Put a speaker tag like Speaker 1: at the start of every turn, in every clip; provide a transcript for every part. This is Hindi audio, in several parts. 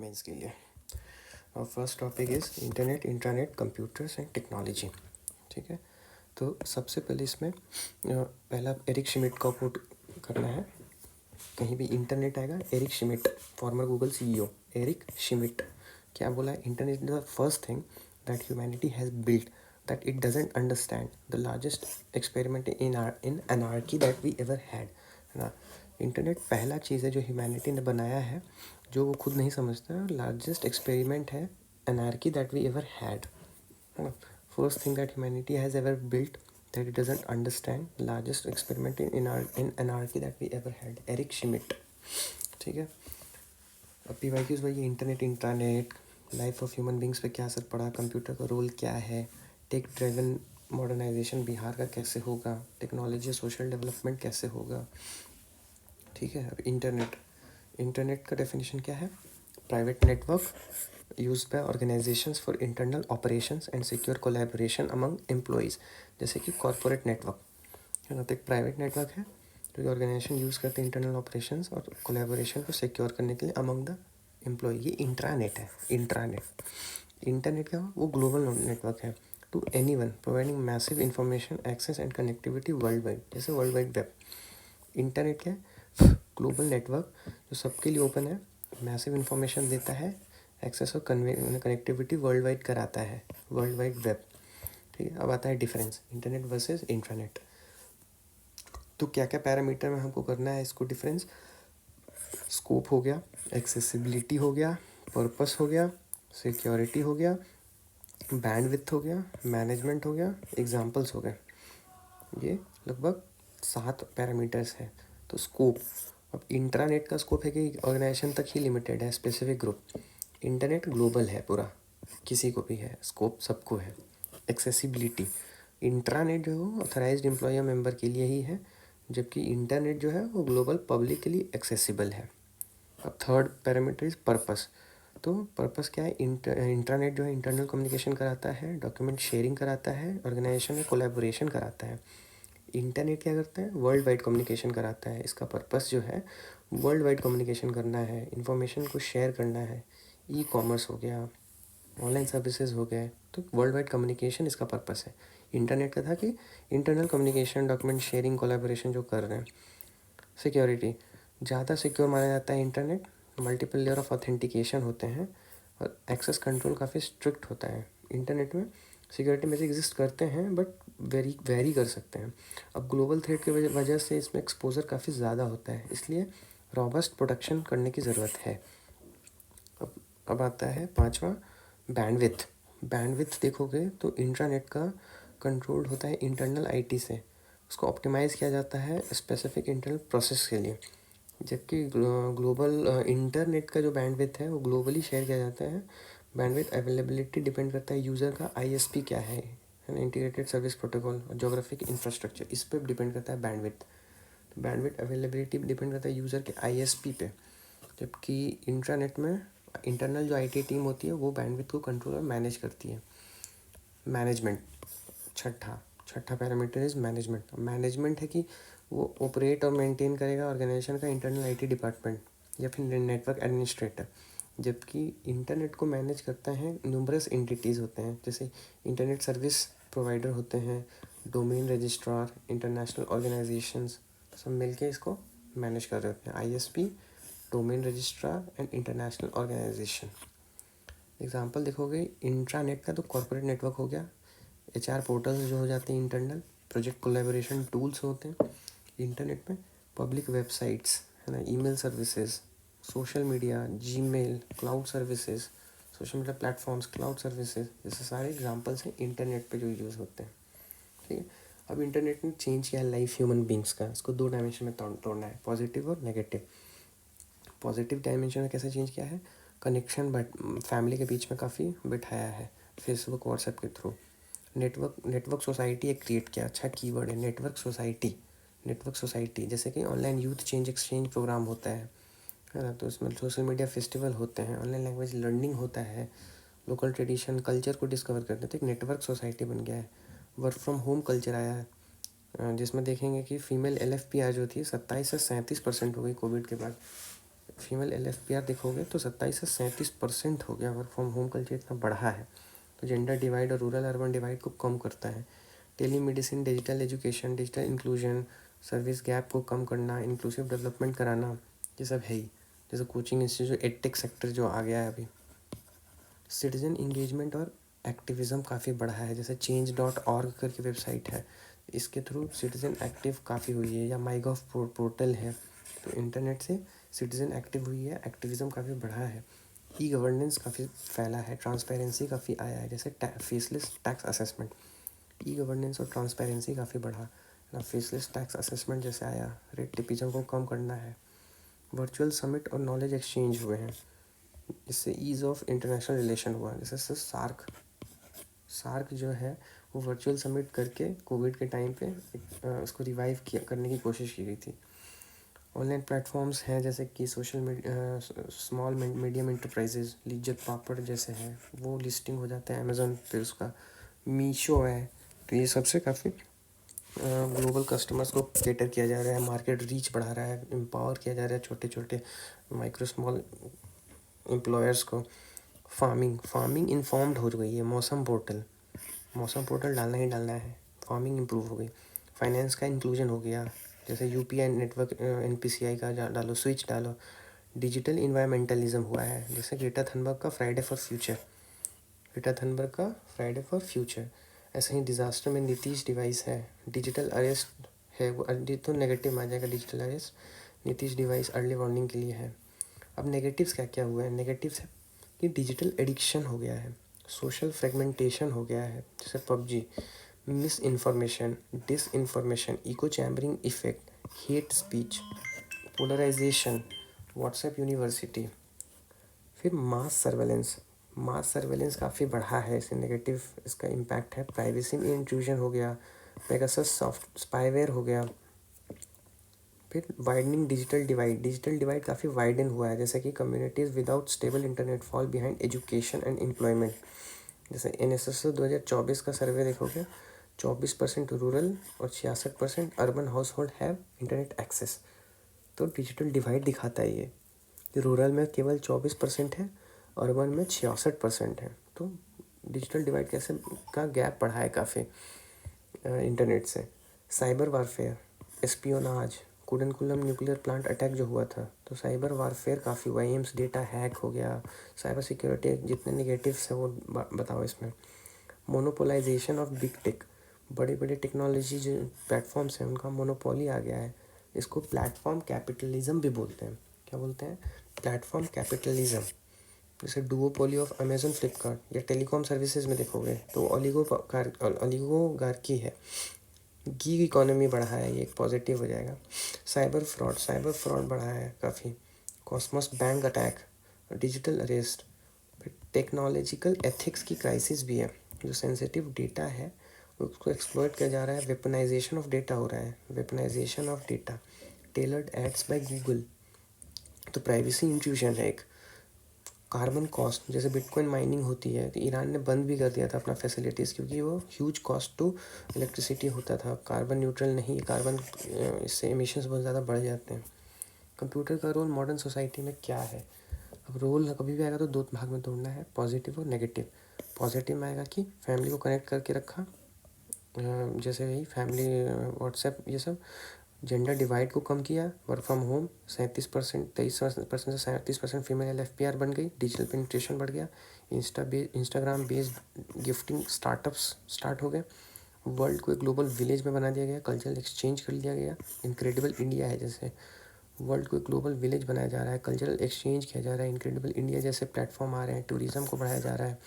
Speaker 1: मेंस के लिए। और first topic is internet, intranet, computers and technology. ठीक है, तो सबसे पहले इसमें पहला एरिक श्मिट का कोट करना है। कहीं भी इंटरनेट आएगा, Eric Schmidt, former Google CEO Eric Schmidt क्या बोला है? Internet is the first thing that humanity has built that it doesn't understand, the largest experiment in anarchy that we ever had, है ना। इंटरनेट पहला चीज़ है जो ह्यूमैनिटी ने बनाया है, जो वो खुद नहीं समझता। लार्जेस्ट एक्सपेरिमेंट है anarchy that we ever had, है ना। First thing that humanity has ever built that it doesn't understand, largest experiment in anarchy that we ever had, Eric Schmidt. ठीक है, अब पीवाईक्यूज़ भाई, internet, intranet, life of human beings पे क्या असर पड़ा, कंप्यूटर का रोल क्या है, टेक ड्रिवन मॉडर्नाइजेशन बिहार का कैसे होगा, टेक्नोलॉजी सोशल डेवलपमेंट कैसे होगा। ठीक है, अब इंटरनेट, इंटरनेट का डेफिनेशन क्या है? Private network use by organisations for internal operations and secure collaboration among employees, जैसे कि कॉर्पोरेट नेटवर्क, है ना। तो एक प्राइवेट नेटवर्क है जो कि ऑर्गेनाइजेशन यूज़ करते हैं इंटरनल ऑपरेशंस और कोलैबोरेशन को सिक्योर करने के लिए अमंग द एम्प्लॉय। ये इंट्रानेट है। इंट्रानेट, इंटरनेट क्या हो? वो ग्लोबल नेटवर्क है to any one providing massive information access and connectivity world wide, जैसे वर्ल्ड वाइड वेब। इंटरनेट क्या है? ग्लोबल नेटवर्क जो सबके लिए ओपन है, मैसिव इंफॉर्मेशन देता है, एक्सेस और कनेक्टिविटी वर्ल्ड वाइड कराता है, वर्ल्ड वाइड वेब। ठीक है, अब आता है डिफरेंस इंटरनेट वर्सेस इंट्रानेट। तो क्या क्या पैरामीटर में हमको करना है इसको डिफरेंस? स्कोप हो गया, एक्सेसिबिलिटी हो गया, पर्पस हो गया, सिक्योरिटी हो गया, बैंडविड्थ हो गया, मैनेजमेंट हो गया, एग्जांपल्स हो गए। ये लगभग 7 पैरामीटर्स हैं। तो स्कोप, अब इंट्रानेट का स्कोप है कि ऑर्गेनाइजेशन तक ही लिमिटेड है, स्पेसिफिक ग्रुप। इंटरनेट ग्लोबल है पूरा, किसी को भी है, स्कोप सबको है। एक्सेसिबिलिटी, इंट्रानेट जो है ऑथराइज्ड एम्प्लॉयर मेंबर के लिए ही है, जबकि इंटरनेट जो है वो ग्लोबल पब्लिक के लिए एक्सेसिबल है। अब थर्ड पैरामीटर इज पर्पस। तो पर्पस क्या है? इंट्रानेट जो है इंटरनल कम्युनिकेशन कराता है, डॉक्यूमेंट शेयरिंग कराता है, ऑर्गेनाइजेशन में कोलैबोरेशन कराता है। इंटरनेट क्या करता है? वर्ल्ड वाइड कम्युनिकेशन कराता है। इसका पर्पस जो है वर्ल्ड वाइड कम्युनिकेशन करना है, इन्फॉर्मेशन को शेयर करना है। ई कॉमर्स हो गया, ऑनलाइन सर्विसेज हो गए, तो वर्ल्ड वाइड कम्युनिकेशन इसका पर्पस है। इंटरनेट का था कि internal communication, document sharing, collaboration जो कर रहे हैं। सिक्योरिटी, ज़्यादा सिक्योर माना जाता है internet, multiple layer of authentication होते हैं और एक्सेस कंट्रोल काफ़ी स्ट्रिक्ट होता है। इंटरनेट में सिक्योरिटी में से एग्जिस्ट करते हैं बट वेरी कर सकते हैं। अब ग्लोबल थ्रेट की वजह से इसमें एक्सपोजर काफ़ी ज़्यादा होता है, इसलिए रॉबस्ट प्रोटेक्शन करने की ज़रूरत है। अब आता है पांचवा, बैंडविड्थ। बैंडविड्थ देखोगे तो इंट्रानेट का कंट्रोल होता है इंटरनल आईटी से, उसको ऑप्टिमाइज़ किया जाता है स्पेसिफिक इंटरनल प्रोसेस के लिए, जबकि ग्लोबल इंटरनेट का जो बैंडविड्थ है वो ग्लोबली शेयर किया जाता है। बैंडविड्थ अवेलेबिलिटी डिपेंड करता है यूज़र का आईएसपी क्या है ना, इंटीग्रेटेड सर्विस प्रोटोकॉल और जोग्राफिक इंफ्रास्ट्रक्चर, इस पर डिपेंड करता है बैंडविड्थ। तो बैंडविड्थ अवेलेबिलिटी डिपेंड करता है यूज़र के आईएसपी पे, जबकि इंट्रानेट में इंटरनल जो आईटी टीम होती है वो बैंडविड्थ को कंट्रोल और मैनेज करती है। मैनेजमेंट, छठा पैरामीटर इज मैनेजमेंट। मैनेजमेंट है कि वो ऑपरेट और मेंटेन करेगा ऑर्गेनाइजेशन का इंटरनल आईटी डिपार्टमेंट या फिर नेटवर्क एडमिनिस्ट्रेटर, जबकि इंटरनेट को मैनेज करता है न्यूमरस एंटिटीज़ होते हैं, जैसे इंटरनेट सर्विस प्रोवाइडर होते हैं, डोमेन रजिस्ट्रार, इंटरनेशनल ऑर्गेनाइजेशंस, सब मिलके इसको मैनेज कर रहे होते हैं। ISP, domain registrar and international organization. Example देखोगे इंट्रानेट का तो कॉर्पोरेट नेटवर्क हो गया, एचआर पोर्टल्स जो हो जाते हैं इंटरनल, प्रोजेक्ट कोलैबोरेशन टूल्स होते हैं इंटरनेट में, पब्लिक वेबसाइट्स, है ना, email services, social media, Gmail, cloud services, social media platforms, cloud services, जैसे सारे एग्जांपल्स हैं इंटरनेट पे जो यूज़ होते हैं। ठीक है, अब इंटरनेट ने चेंज किया है लाइफ ह्यूमन बींग्स का, इसको 2 डायमेंशन में तोड़ना है, पॉजिटिव और नेगेटिव। पॉजिटिव डायमेंशन में कैसे चेंज किया है? कनेक्शन बट फैमिली के बीच में काफ़ी बिठाया है, फेसबुक व्हाट्सएप के थ्रू। नेटवर्क सोसाइटी एक क्रिएट किया, अच्छा कीवर्ड है नेटवर्क सोसाइटी। नेटवर्क सोसाइटी जैसे कि online youth change exchange program होता है ना, तो इसमें सोशल मीडिया फेस्टिवल होते हैं, ऑनलाइन लैंग्वेज लर्निंग होता है, लोकल ट्रेडिशन कल्चर को डिस्कवर करते हैं, तो एक नेटवर्क सोसाइटी बन गया है। वर्क फ्रॉम होम कल्चर आया है, जिसमें देखेंगे कि फीमेल एलएफपी आज जो थी 27 से 37% हो गई कोविड के बाद। फीमेल LFPR देखोगे तो 27 से 37% हो गया। वर्क फ्रॉम होम कल्चर इतना बढ़ा है, तो जेंडर डिवाइड और रूरल अर्बन डिवाइड को कम करता है। Telemedicine, digital education, digital inclusion, service gap को कम करना, इंक्लूसिव डेवलपमेंट कराना, ये सब है ही। जैसे कोचिंग इंस्टीट्यूट, एडटेक सेक्टर जो आ गया है अभी। सिटीजन इंगेजमेंट और एक्टिविज़म काफ़ी बढ़ा है, जैसे change.org करके वेबसाइट है, इसके थ्रू सिटीज़न एक्टिव काफ़ी हुई है, या माईगॉव पोर्टल है। तो इंटरनेट से सिटीज़न एक्टिव हुई है, एक्टिविज़म काफ़ी बढ़ा है। ई गवर्नेंस काफ़ी फैला है, ट्रांसपेरेंसी काफ़ी आया है, जैसे faceless tax assessment. E governance और ट्रांसपेरेंसी काफ़ी बढ़ा ना, फेसलेस टैक्स असेसमेंट जैसे आया, रेट टिपिज्म को कम करना है। वर्चुअल समिट और नॉलेज एक्सचेंज हुए हैं, इससे ईज़ ऑफ इंटरनेशनल रिलेशन हुआ। जैसे सार्क जो है वो वर्चुअल समिट करके कोविड के टाइम पे उसको रिवाइव किया करने की कोशिश की गई थी। ऑनलाइन प्लेटफॉर्म्स हैं जैसे कि social media, small medium enterprises, Lijjat Papad जैसे हैं वो लिस्टिंग हो जाता है अमेज़न पे, उसका मीशो है। तो ये सबसे काफ़ी ग्लोबल कस्टमर्स को कैटर किया जा रहा है, मार्केट रीच बढ़ा रहा है, एम्पावर किया जा रहा है छोटे छोटे माइक्रो स्मॉल एम्प्लॉयर्स को। फार्मिंग इन्फॉर्म्ड हो गई है, मौसम पोर्टल डालना ही डालना है, फार्मिंग इम्प्रूव हो गई। फाइनेंस का इंक्लूजन हो गया, जैसे UPI नेटवर्क, NPCI का डालो, स्विच डालो। डिजिटल इन्वायरमेंटलिज्म हुआ है, जैसे ग्रेटा थनबर्ग का फ्राइडे फॉर फ्यूचर। ऐसे ही डिज़ास्टर में नीतीश डिवाइस है, डिजिटल अरेस्ट है, वो तो नेगेटिव आ जाएगा digital arrest. Nitish device early warning के लिए है। अब नेगेटिव्स क्या क्या हुए हैं, नेगेटिव्स है कि डिजिटल एडिक्शन हो गया है, सोशल फ्रेगमेंटेशन हो गया है, जैसे PUBG, misinformation, disinformation, echo chambering effect, hate speech, polarisation, WhatsApp university. फिर मास सर्वेलेंस काफ़ी बढ़ा है, इससे नेगेटिव इसका इम्पैक्ट है। प्राइवेसी में इंट्रूजन हो गया, पेगासस सॉफ्ट स्पाईवेयर हो गया। फिर वाइडनिंग डिजिटल डिवाइड काफ़ी वाइडन हुआ है, जैसे कि communities without stable internet fall behind education and employment. जैसे NSS 2024 का सर्वे देखोगे, 24% रूरल और 66% urban household have internet access. तो डिजिटल डिवाइड दिखाता है ये, रूरल में केवल 24% है, अर्बन में 66% है। तो डिजिटल डिवाइड कैसे का गैप बढ़ा है काफ़ी इंटरनेट से। Cyber warfare, espionage, Kudankulam nuclear plant attack जो हुआ था, तो साइबर वारफेयर काफ़ी हुआ, एम्स डेटा हैक हो गया। साइबर सिक्योरिटी जितने निगेटिव्स हैं वो बताओ इसमें। मोनोपोलाइजेशन ऑफ बिग टेक, बड़े बड़े टेक्नोलॉजी जो प्लेटफॉर्म्स हैं उनका मोनोपोली आ गया है, इसको प्लेटफॉर्म कैपिटलिज्म भी बोलते हैं। क्या बोलते हैं? Platform capitalism. जैसे डुओपोली ऑफ अमेजन, फ्लिपकार्ट या टेलीकॉम सर्विसेज में देखोगे तो ओलिगोगार्की है। गीग इकोनॉमी बढ़ा है, ये एक पॉजिटिव हो जाएगा। साइबर फ्रॉड बढ़ा है काफ़ी। Cosmos bank attack, digital arrest. फिर टेक्नोलॉजिकल एथिक्स की क्राइसिस भी है, जो सेंसिटिव डेटा है उसको एक्सप्लॉइट किया जा रहा है, वेपनाइजेशन ऑफ डेटा हो रहा है, weaponization of data. Tailored ads by Google, तो प्राइवेसी इंट्रूजन है एक। कार्बन कॉस्ट, जैसे बिटकॉइन माइनिंग होती है तो ईरान ने बंद भी कर दिया था अपना फैसिलिटीज़, क्योंकि वो ह्यूज कॉस्ट टू इलेक्ट्रिसिटी होता था, कार्बन न्यूट्रल नहीं, कार्बन इससे एमिशंस बहुत ज़्यादा बढ़ जाते हैं। कंप्यूटर का रोल मॉडर्न सोसाइटी में क्या है? अब रोल कभी भी आएगा तो दो भाग में तोड़ना है, पॉजिटिव और नेगेटिव। पॉजिटिव में आएगा कि फैमिली को कनेक्ट करके रखा, जैसे यही फैमिली, व्हाट्सएप, ये सब। जेंडर डिवाइड को कम किया, वर्क फ्रॉम होम 23% से 37% फीमेल LFPR बन गई, डिजिटल पेनिट्रेशन बढ़ गया, Instagram based gifting startups start हो गए, वर्ल्ड को एक ग्लोबल विलेज में बना दिया गया, कल्चरल एक्सचेंज कर लिया गया। इनक्रेडिबल इंडिया है, जैसे वर्ल्ड को एक ग्लोबल विलेज बनाया जा रहा है, कल्चरल एक्सचेंज किया जा रहा है, इनक्रेडिबल इंडिया जैसे प्लेटफॉर्म आ रहे हैं, टूरिज़्म को बढ़ाया जा रहा है,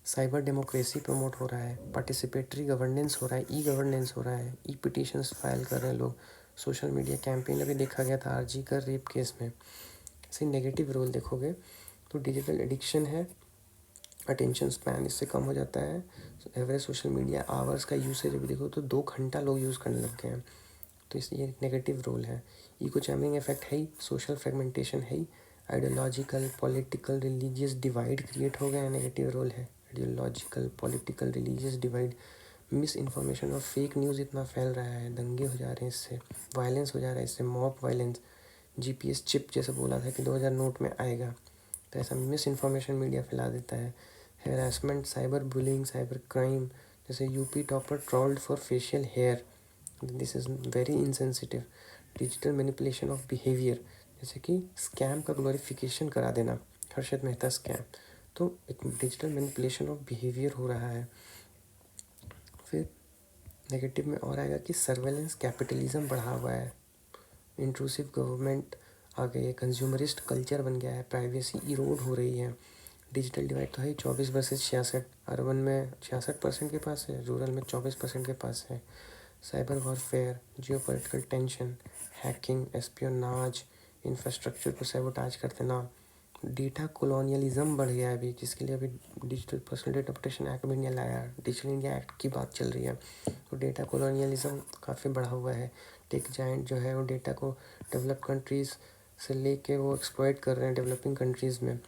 Speaker 1: साइबर डेमोक्रेसी प्रमोट हो रहा है, पार्टिसिपेटरी गवर्नेंस हो रहा है, ई गवर्नेंस हो रहा है, ई पिटिशंस फाइल कर रहे हैं लोग, सोशल मीडिया कैंपेन अभी देखा गया था RG कर रेप केस में। ऐसे नेगेटिव रोल देखोगे तो डिजिटल एडिक्शन है, अटेंशन स्पैन इससे कम हो जाता है, एवरेज सोशल मीडिया आवर्स का यूसेज अभी देखो तो 2 घंटा लोग यूज़ करने लग गए हैं, तो इसलिए एक नेगेटिव रोल है। इको चैमरिंग इफेक्ट है ही, सोशल फ्रेगमेंटेशन है ही, ideological political religious divide create हो गया, नेगेटिव रोल है। Ideological political religious divide, misinformation और फेक न्यूज़ इतना फैल रहा है, दंगे हो जा रहे हैं इससे, वायलेंस हो जा रहा है इससे, मॉब वायलेंस, GPS चिप जैसे बोला था कि 2000 नोट में आएगा, तो ऐसा मिस इन्फॉर्मेशन मीडिया फैला देता है। Harassment, cyber bullying, cyber crime, जैसे UP topper trolled for facial hair, this is very insensitive. Digital manipulation of behaviour, जैसे कि स्कैम का ग्लोरिफिकेशन करा देना, हर्षद मेहता स्कैम, तो एक डिजिटल मैनिपुलेशन ऑफ बिहेवियर हो रहा है। फिर नेगेटिव में और आएगा कि सर्वेलेंस कैपिटलिज्म बढ़ा हुआ है, इंट्रूसिव गवर्नमेंट आ गई है, कंज्यूमरिस्ट कल्चर बन गया है, प्राइवेसी इरोड हो रही है। डिजिटल डिवाइड तो है 24 वर्सेस 66, अर्बन में 66% के पास है, रूरल में 24% के पास है। Cyber warfare, geopolitical tension, hacking, espionage, infrastructure को सैबोटाज कर देना, डेटा कॉलोनियलिज्म बढ़ गया है अभी, जिसके लिए अभी digital personal data protection act भी नहीं लाया, डिजिटल इंडिया एक्ट की बात चल रही है। तो डेटा कॉलोनियलिज्म काफ़ी बढ़ा हुआ है। टेक जायंट जो है वो डेटा को डेवलप कंट्रीज़ से लेके वो एक्सप्लॉइट कर रहे हैं डेवलपिंग कंट्रीज़ में।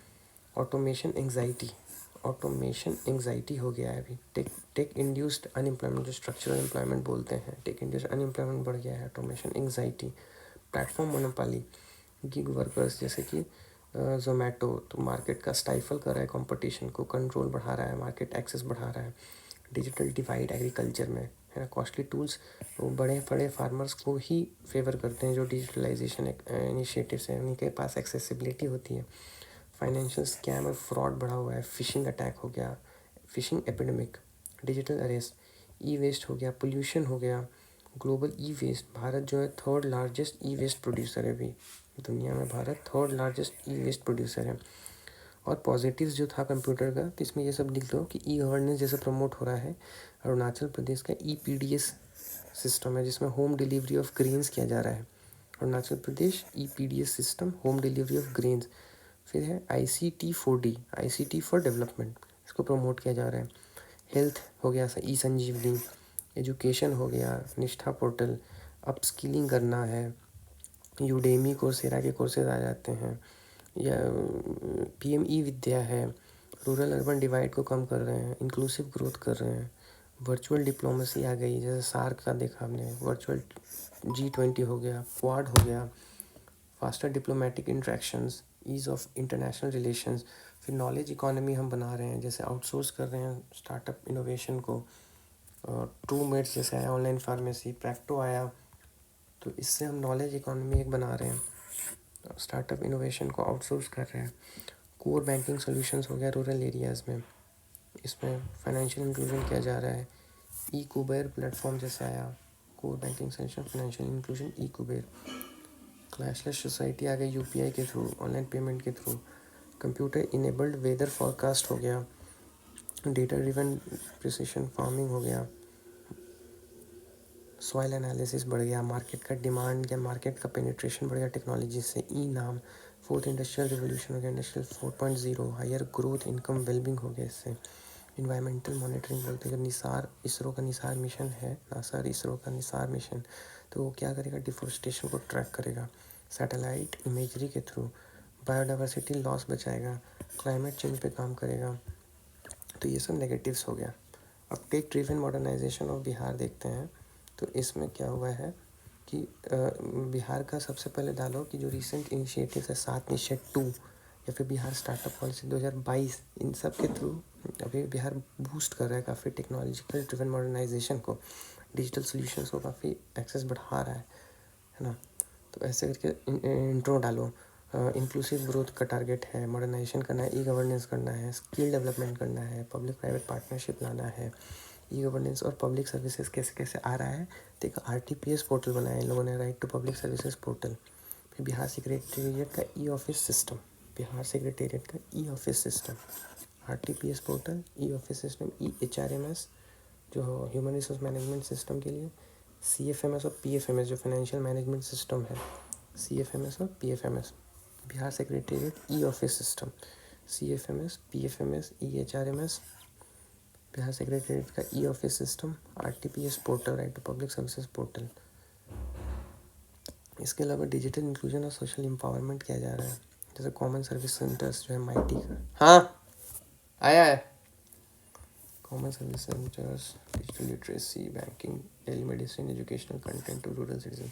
Speaker 1: ऑटोमेशन एंग्जाइटी हो गया है अभी। टेक इंड्यूस्ड अनएम्प्लॉयमेंट, जो स्ट्रक्चरल एम्प्लॉयमेंट बोलते हैं, टेक इंड्यूस्ड अनएम्प्लॉयमेंट बढ़ गया है, automation anxiety. Platform monopoly, gig workers जैसे कि जोमेटो, तो मार्केट का स्टाइफल कर रहा है, कंपटीशन को कंट्रोल बढ़ा रहा है, मार्केट एक्सेस बढ़ा रहा है। डिजिटल डिवाइड एग्रीकल्चर में है ना, कॉस्टली टूल्स वो बड़े बड़े फार्मर्स को ही फेवर करते हैं, जो डिजिटलाइजेशन इनिशिएटिव्स हैं उनके पास एक्सेसिबिलिटी होती है। फाइनेंशियल स्कैम और फ्रॉड बढ़ा हुआ है, फिशिंग अटैक हो गया, फिशिंग एपिडेमिक, डिजिटल अरेस्ट, ई वेस्ट हो गया, पोल्यूशन हो गया, ग्लोबल ई वेस्ट। भारत जो है third largest e waste producer है अभी दुनिया में, Bharat third largest e waste producer है। और पॉजिटिव्स जो था कंप्यूटर का, तो इसमें ये सब लिख दो कि ई गवर्नेंस जैसे प्रमोट हो रहा है। अरुणाचल प्रदेश का EPDS सिस्टम है जिसमें होम डिलीवरी ऑफ ग्रेन्स किया जा रहा है। Arunachal Pradesh EPDS system, home delivery of grains. फिर है ICT4D, ICT फॉर डेवलपमेंट, इसको प्रमोट किया जा रहा है। हेल्थ हो गया ई संजीवनी, एजुकेशन हो गया निष्ठा पोर्टल, अपस्किलिंग करना है, यूडेमी कोर्सेरा के कोर्सेज आ जाते हैं, या PME विद्या है। रूरल अर्बन डिवाइड को कम कर रहे हैं, इंक्लूसिव ग्रोथ कर रहे हैं। वर्चुअल डिप्लोमेसी आ गई, जैसे सार्क का देखा हमने, वर्चुअल G20 हो गया, क्वाड हो गया, faster diplomatic interactions, ease of international relations. फिर नॉलेज इकोनॉमी हम बना रहे हैं, जैसे आउटसोर्स कर रहे हैं स्टार्टअप इनोवेशन को। ट्रू मेड्स जैसे आया, ऑनलाइन फार्मेसी, प्रैक्टो आया, तो इससे हम नॉलेज इकोनॉमी एक बना रहे हैं, स्टार्टअप इनोवेशन को आउटसोर्स कर रहे हैं। कोर बैंकिंग सॉल्यूशंस हो गया रूरल एरियाज़ में, इसमें फाइनेंशियल इंक्लूजन किया जा रहा है। ई कुबेर प्लेटफॉर्म जैसे आया, core banking solution financial inclusion e Kuber. Cashless society आ गई UPI के थ्रू, ऑनलाइन पेमेंट के through. Computer enabled weather forecast हो गया, डेटा ड्रिवन प्रिसिशन फार्मिंग हो गया, सॉइल एनालिसिस बढ़ गया, मार्केट का डिमांड या मार्केट का पेनिट्रेशन बढ़ गया टेक्नोलॉजी से। ई नाम, फोर्थ इंडस्ट्रियल रिवोल्यूशन हो गया, industrial 4.0, higher growth income wellbeing हो गया इससे। इन्वायरमेंटल मॉनिटरिंग बोलते हैं, जब निसार इसरो का निसार मिशन है, नासा इसरो का निसार मिशन, तो वो क्या करेगा, डिफोरेस्टेशन को ट्रैक करेगा सैटेलाइट इमेजरी के थ्रू, बायोडाइवर्सिटी लॉस बचाएगा, क्लाइमेट चेंज पे काम करेगा। तो ये सब नेगेटिव्स हो गया। अब tech driven modernization of Bihar देखते हैं, तो इसमें क्या हुआ है कि बिहार का सबसे पहले डालो कि जो रिसेंट इनिशिएटिव है 7 निश्चय 2, या फिर बिहार स्टार्टअप पॉलिसी 2022, इन सब के थ्रू अभी बिहार बूस्ट कर रहा है काफ़ी टेक्नोलॉजिकल ड्रिवन मॉडर्नाइजेशन को, डिजिटल सॉल्यूशंस को काफ़ी एक्सेस बढ़ा रहा है ना। तो ऐसे करके इंट्रो डालो। इंक्लूसिव ग्रोथ का टारगेट है, मॉडर्नाइजेशन करना है, ई गवर्नेंस करना है, स्किल डेवलपमेंट करना है, पब्लिक प्राइवेट पार्टनरशिप लाना है। ई गवर्नेंस और पब्लिक सर्विसेज कैसे कैसे आ रहा है, तो एक RTPS पोर्टल बनाया है इन लोगों ने, right to public services portal. फिर बिहार सेक्रेटेरिएट का e office system, Bihar secretariat का e office system, RTPS portal, e office system, HRMS जो ह्यूमन रिसोर्स मैनेजमेंट सिस्टम के लिए, CFMS और PFMS जो फाइनेंशियल मैनेजमेंट सिस्टम है, CFMS और PFMS। Bihar secretariat e office system, CFMS, PFMS, HRMS, Bihar secretariat का e office system, RTPS portal, right to public services portal. इसके अलावा डिजिटल इंक्लूजन और सोशल एम्पावरमेंट किया जा रहा है, जैसे कॉमन सर्विस सेंटर्स जो है MIT का, हाँ आया है, common service centers, digital literacy, banking, telemedicine, educational content to rural citizen,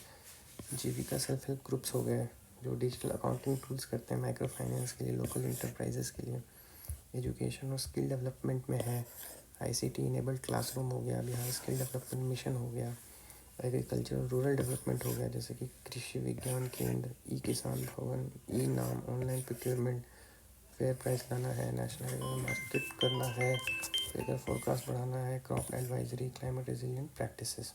Speaker 1: Jeevika self help groups हो गए, जो डिजिटल अकाउंटिंग टूल्स करते हैं माइक्रो फाइनेंस के लिए, लोकल इंटरप्राइजेस के लिए। एजुकेशन और स्किल डेवलपमेंट में है, आईसीटी इनेबल्ड क्लासरूम हो गया, बिहार स्किल डेवलपमेंट मिशन हो गया, एग्रीकल्चर और रूरल डेवलपमेंट हो गया, जैसे कि कृषि विज्ञान केंद्र, ई किसान भवन, ई नाम, ऑनलाइन प्रोक्योरमेंट, फेयर प्राइस लाना है, नेशनल मार्केट करना है, वेदर फोरकास्ट बढ़ाना है, crop advisory, climate resilient practices.